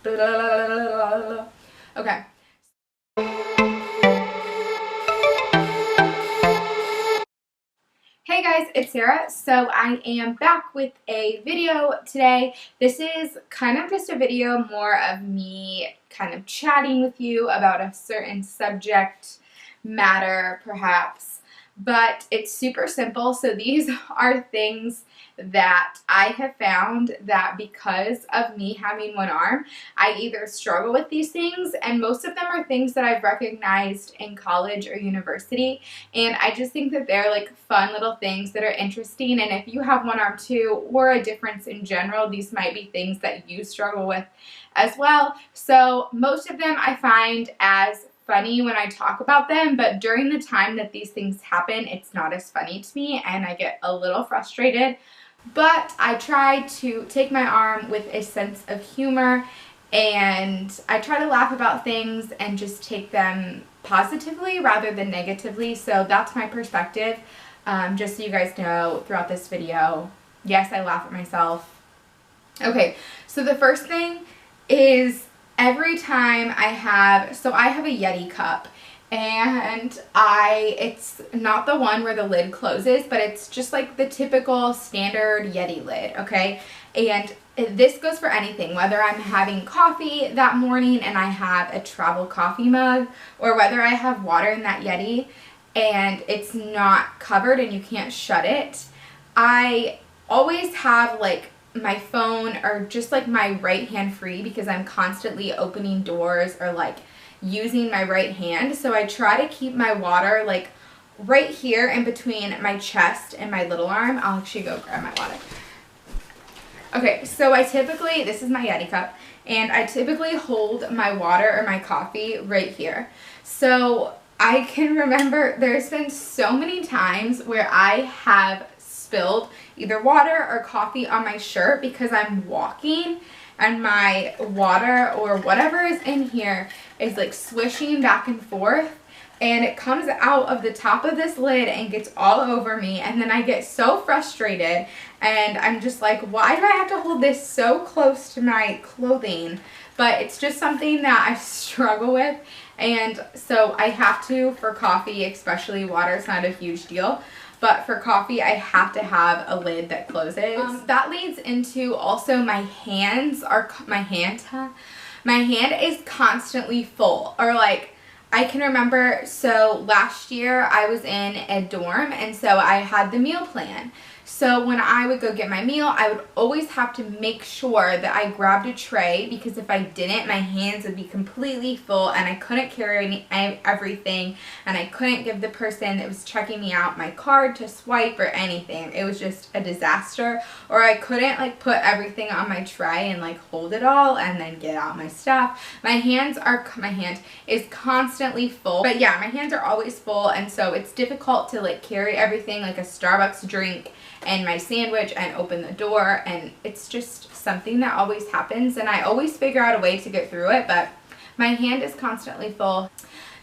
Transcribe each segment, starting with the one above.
Okay. Hey guys, it's Sarah. So I am back with a video today. This is kind of just a video more of me kind of chatting with you about a certain subject matter perhaps, but it's super simple. So these are things that I have found that because of me having one arm, I either struggle with these things, and most of them are things that I've recognized in college or university, and I just think that they're like fun little things that are interesting. And if you have one arm too, or a difference in general, these might be things that you struggle with as well. So most of them I find as funny when I talk about them, but during the time that these things happen, it's not as funny to me and I get a little frustrated. But I try to take my arm with a sense of humor, and I try to laugh about things and just take them positively rather than negatively. So that's my perspective. Just so you guys know, throughout this video, yes, I laugh at myself. Okay, so the first thing is every time I have a Yeti cup, and it's not the one where the lid closes, but it's just like the typical standard Yeti lid, okay? And this goes for anything, whether I'm having coffee that morning and I have a travel coffee mug, or whether I have water in that Yeti and it's not covered and you can't shut it. I always have like my phone or just like my right hand free because I'm constantly opening doors or like using my right hand. So I try to keep my water like right here in between my chest and my little arm. I'll actually go grab my water. Okay, so this is my Yeti cup, and I typically hold my water or my coffee right here. So I can remember there's been so many times where I have spilled either water or coffee on my shirt because I'm walking and my water or whatever is in here is like swishing back and forth, and it comes out of the top of this lid and gets all over me, and then I get so frustrated and I'm just like, why do I have to hold this so close to my clothing? But it's just something that I struggle with, and so I have to, for coffee especially. Water is not a huge deal, but for coffee, I have to have a lid that closes. That leads into also my hand is constantly full, or like, I can remember, so last year I was in a dorm, and so I had the meal plan. So when I would go get my meal, I would always have to make sure that I grabbed a tray, because if I didn't, my hands would be completely full and I couldn't carry everything, and I couldn't give the person that was checking me out my card to swipe or anything. It was just a disaster. Or I couldn't like put everything on my tray and like hold it all and then get out my stuff. My hand is constantly full. But yeah, my hands are always full, and so it's difficult to like carry everything like a Starbucks drink and my sandwich and open the door, and it's just something that always happens, and I always figure out a way to get through it, but my hand is constantly full.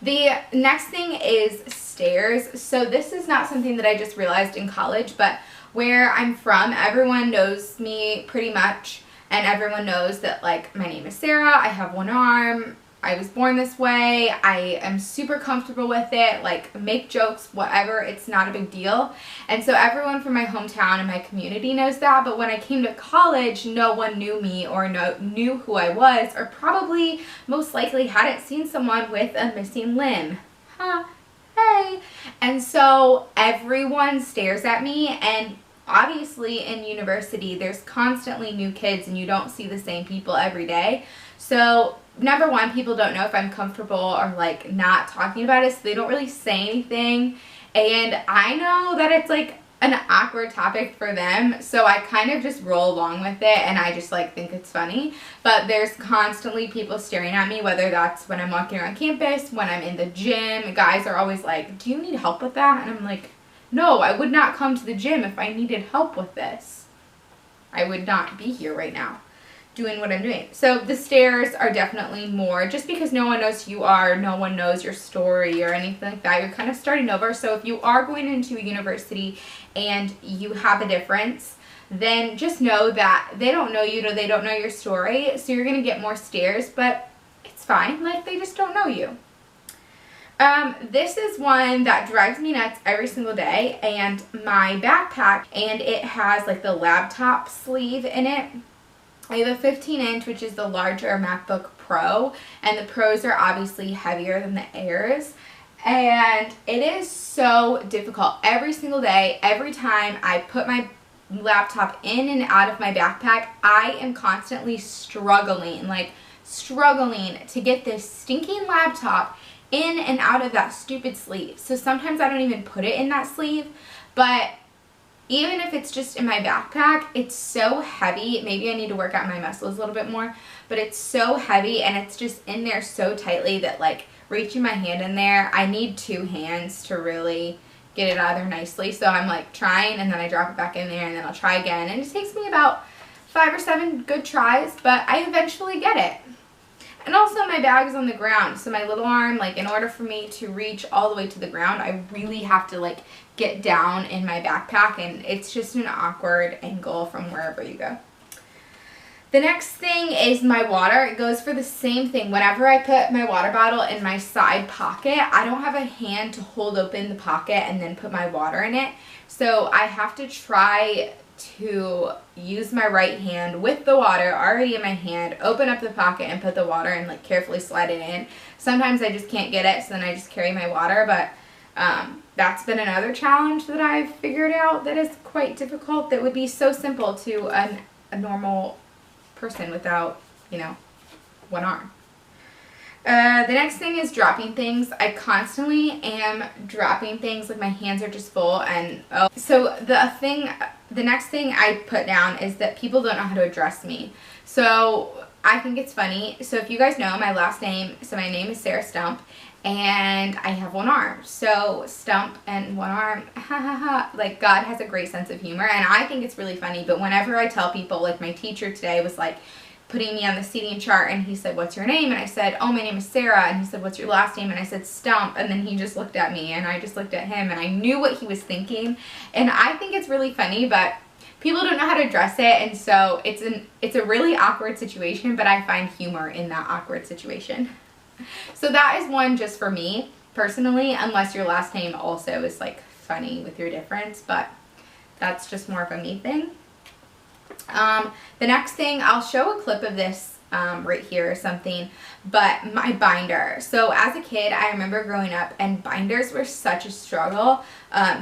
The next thing is stairs. So this is not something that I just realized in college, but where I'm from, everyone knows me pretty much, and everyone knows that like my name is Sarah, I have one arm, I was born this way, I am super comfortable with it, like make jokes, whatever, it's not a big deal. And so everyone from my hometown and my community knows that, but when I came to college, no one knew me or knew who I was, or probably most likely hadn't seen someone with a missing limb. Hey. And so everyone stares at me, and obviously in university there's constantly new kids and you don't see the same people every day. So number one, people don't know if I'm comfortable or like not talking about it, so they don't really say anything. And I know that it's like an awkward topic for them, so I kind of just roll along with it, and I just like think it's funny. But there's constantly people staring at me, whether that's when I'm walking around campus, when I'm in the gym. Guys are always like, do you need help with that? And I'm like, no, I would not come to the gym if I needed help with this. I would not be here right now doing what I'm doing. So the stairs are definitely more, just because no one knows who you are, no one knows your story or anything like that. You're kind of starting over. So if you are going into a university and you have a difference, then just know that they don't know you, they don't know your story, so you're going to get more stares, but it's fine. Like, they just don't know you. This is one that drives me nuts every single day, and my backpack, and it has like the laptop sleeve in it. I have a 15-inch, which is the larger MacBook Pro, and the Pros are obviously heavier than the Airs, and it is so difficult every single day. Every time I put my laptop in and out of my backpack, I am constantly struggling to get this stinking laptop in and out of that stupid sleeve. So sometimes I don't even put it in that sleeve, but even if it's just in my backpack, it's so heavy. Maybe I need to work out my muscles a little bit more, but it's so heavy and it's just in there so tightly that like reaching my hand in there, I need two hands to really get it out of there nicely. So I'm like trying, and then I drop it back in there, and then I'll try again, and it takes me about 5 or 7 good tries, but I eventually get it. And also my bag is on the ground, so my little arm, like in order for me to reach all the way to the ground, I really have to like get down in my backpack, and it's just an awkward angle from wherever you go. The next thing is my water. It goes for the same thing. Whenever I put my water bottle in my side pocket, I don't have a hand to hold open the pocket and then put my water in it. So I have to try to use my right hand with the water already in my hand, open up the pocket and put the water and like carefully slide it in. Sometimes I just can't get it, so then I just carry my water, but that's been another challenge that I've figured out that is quite difficult, that would be so simple to a normal person without, you know, one arm. The next thing is dropping things. I constantly am dropping things, like my hands are just full, and so the next thing I put down is that people don't know how to address me. So I think it's funny. So if you guys know my last name, so my name is Sarah Stump, and I have one arm. So Stump and one arm, ha ha ha, like God has a great sense of humor, and I think it's really funny. But whenever I tell people, like my teacher today was like putting me on the seating chart, and he said, "What's your name?" And I said, "Oh, my name is Sarah." And he said, "What's your last name?" And I said, "Stump." And then he just looked at me, and I just looked at him, and I knew what he was thinking. And I think it's really funny, but people don't know how to address it, and so it's a really awkward situation, but I find humor in that awkward situation. So that is one just for me personally, unless your last name also is like funny with your difference, but that's just more of a me thing. The next thing, I'll show a clip of this right here or something, but my binder. So as a kid, I remember growing up, and binders were such a struggle,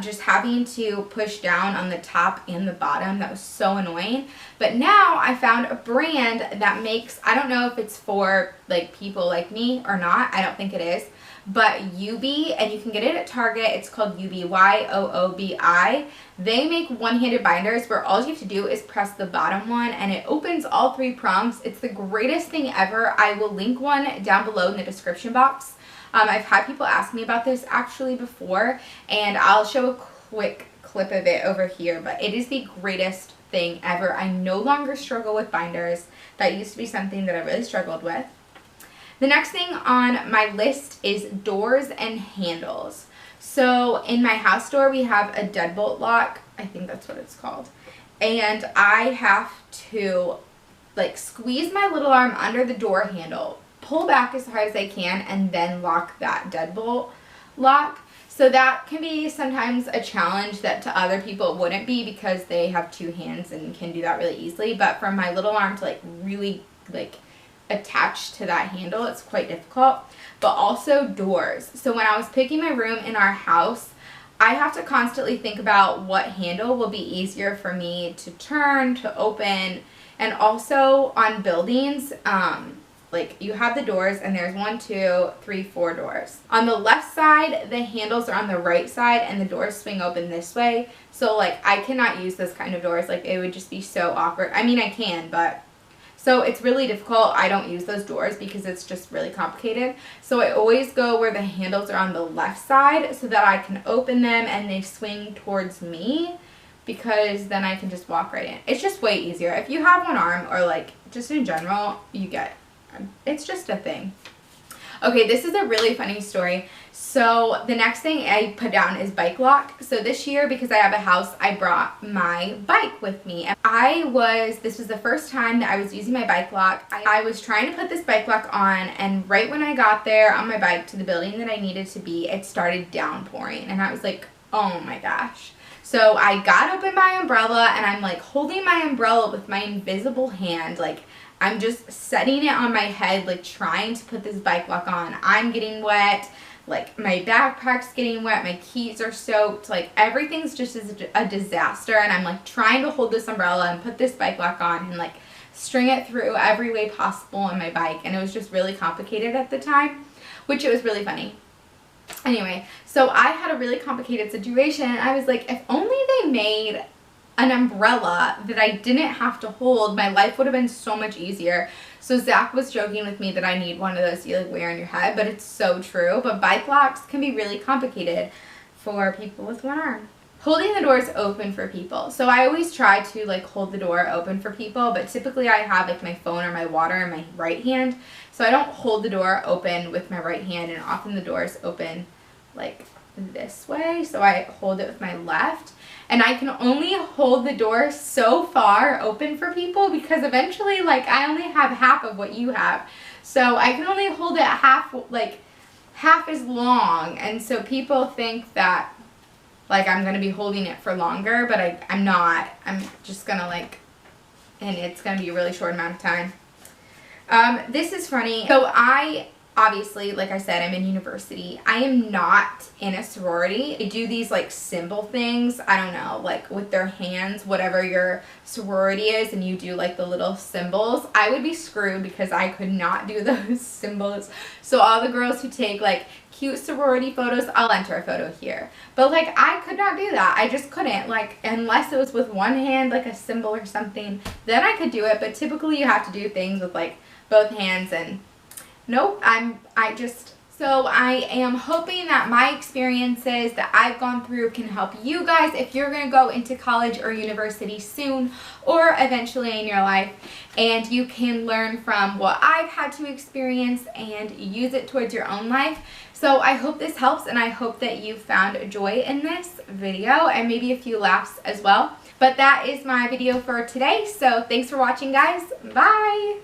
just having to push down on the top and the bottom. That was so annoying. But now I found a brand that makes, I don't know if it's for like people like me or not, I don't think it is, but Yoobi, and you can get it at Target. It's called Yoobi, Y-O-O-B-I. They make one-handed binders where all you have to do is press the bottom one, and it opens all 3 prongs. It's the greatest thing ever. I will link one down below in the description box. I've had people ask me about this actually before, and I'll show a quick clip of it over here, but it is the greatest thing ever. I no longer struggle with binders. That used to be something that I really struggled with. The next thing on my list is doors and handles. So in my house door, we have a deadbolt lock. I think that's what it's called. And I have to like squeeze my little arm under the door handle, pull back as hard as I can, and then lock that deadbolt lock. So that can be sometimes a challenge that to other people it wouldn't be, because they have 2 hands and can do that really easily. But for my little arm to like really like attached to that handle, it's quite difficult. But also doors. So when I was picking my room in our house, I have to constantly think about what handle will be easier for me to turn, to open. And also on buildings, like you have the doors, and there's 1, 2, 3, 4 doors. On the left side, the handles are on the right side, and the doors swing open this way. So like I cannot use this kind of doors. Like it would just be so awkward. I mean, I can, but so it's really difficult. I don't use those doors because it's just really complicated. So I always go where the handles are on the left side so that I can open them and they swing towards me, because then I can just walk right in. It's just way easier. If you have one arm, or like just in general, you get, it's just a thing. Okay, this is a really funny story. So the next thing I put down is bike lock. So this year, because I have a house, I brought my bike with me. And this was the first time that I was using my bike lock. I was trying to put this bike lock on, and right when I got there on my bike to the building that I needed to be, it started downpouring. And I was like, oh my gosh. So I got open my umbrella, and I'm like holding my umbrella with my invisible hand, like I'm just setting it on my head, like trying to put this bike lock on. I'm getting wet, like my backpack's getting wet, my keys are soaked, like everything's just a disaster, and I'm like trying to hold this umbrella and put this bike lock on and like string it through every way possible on my bike, and it was just really complicated at the time, which it was really funny. Anyway, so I had a really complicated situation, and I was like, if only they made an umbrella that I didn't have to hold, my life would have been so much easier. So Zach was joking with me that I need one of those you like wear on your head, but it's so true. But bike locks can be really complicated for people with one arm. Holding the doors open for people. So I always try to like hold the door open for people, but typically I have like my phone or my water in my right hand. So I don't hold the door open with my right hand, and often the door is open like this way. So I hold it with my left. And I can only hold the door so far open for people because eventually, like, I only have half of what you have. So I can only hold it half as long. And so people think that, like, I'm going to be holding it for longer, but I'm not. I'm just going to, like, and it's going to be a really short amount of time. This is funny. So obviously, like I said, I'm in university. I am not in a sorority. They do these like symbol things, I don't know, like with their hands, whatever your sorority is, and you do like the little symbols. I would be screwed because I could not do those symbols. So all the girls who take like cute sorority photos, I'll enter a photo here. But like I could not do that. I just couldn't, like, unless it was with one hand, like a symbol or something, then I could do it. But typically you have to do things with like both hands, and nope, so I am hoping that my experiences that I've gone through can help you guys if you're going to go into college or university soon or eventually in your life, and you can learn from what I've had to experience and use it towards your own life. So I hope this helps, and I hope that you found joy in this video and maybe a few laughs as well. But that is my video for today, so thanks for watching, guys. Bye!